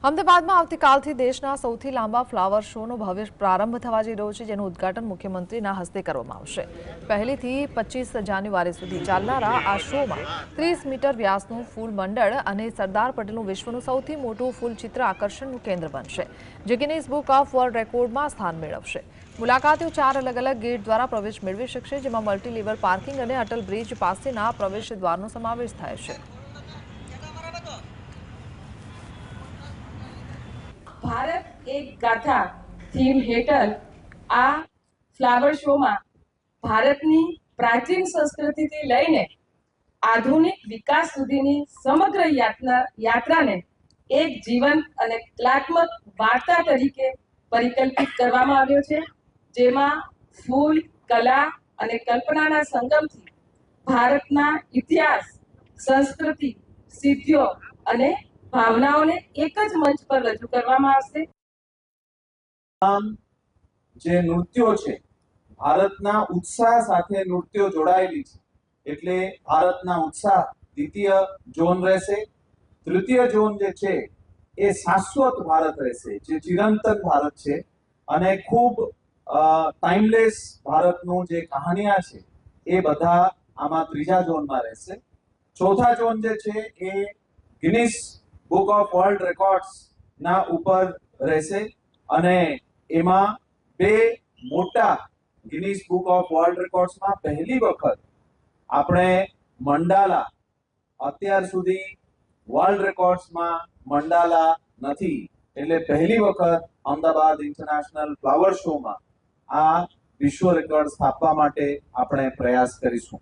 અમદાવાદમાં આવતીકાલથી દેશના સૌથી લાંબા ફ્લાવર શોનો ભવ્ય પ્રારંભ થવા જઈ રહ્યો છે, જેનું ઉદ્ઘાટન મુખ્યમંત્રીના હસ્તે કરવામાં આવશે। 1 થી 25 જાન્યુઆરી સુધી ચાલનારા આ શોમાં 30 મીટર વ્યાસનું ફૂલ મંડળ અને સરદાર પટેલનું વિશ્વનું સૌથી મોટું ફૂલ ચિત્ર આકર્ષણનું કેન્દ્ર બનશે, જે ગિનીસ બુક ઓફ વર્લ્ડ રેકોર્ડમાં સ્થાન મેળવશે। મુલાકાતીઓ 4 અલગ-અલગ ગેટ દ્વારા પ્રવેશ મેળવી શકશે, જેમાં મલ્ટી લેવલ પાર્કિંગ અને અટલ બ્રિજ પાસેના પ્રવેશ દ્વારનો સમાવેશ થાય છે। भारत एक गाथा थीम हेठळ आ फ्लावर शो में भारतनी प्राचीन संस्कृति थी लईने आधुनिक विकास सुधीनी समग्र यात्रा ने एक जीवन अने कलात्मक वार्ता तरीके परिकल्पित करवामां आव्यो छे, जेमां फूल, कला अने कल्पनाना संगमथी भारतना इतिहास, संस्कृति, सिद्धिओ अने भावनाओने एक ज मंच पर रजू करवामां आवशे। जे नृत्यो छे भारतना उत्साह साथे नृत्यो जोड़ायेली छे, एटले भारतना उत्साह द्वितीय जोन रहेशे। तृतीय जोन जे छे ए शाश्वत भारत रहेशे, जे चिरंतन भारत छे अने खूब टाइमलेस भारतनु जे कहानियां छे ए बधा आमां त्रीजा जोनमा रहेशे। चौथा जोन जे छे ए Guinness Book of World Records ना ऊपर रहेशे अने एमां बे मोटा Guinness Book of World Records में पहली वखत आपणे मंडाला अत्यार सुधी वर्ल्ड रेकॉर्ड्स में मंडाला नथी, एटले पहली वखत अमदावाद इंटरनेशनल फ्लावर शो में आ विश्व रेकॉर्ड स्थापवा माटे आपणे प्रयास करीशुं।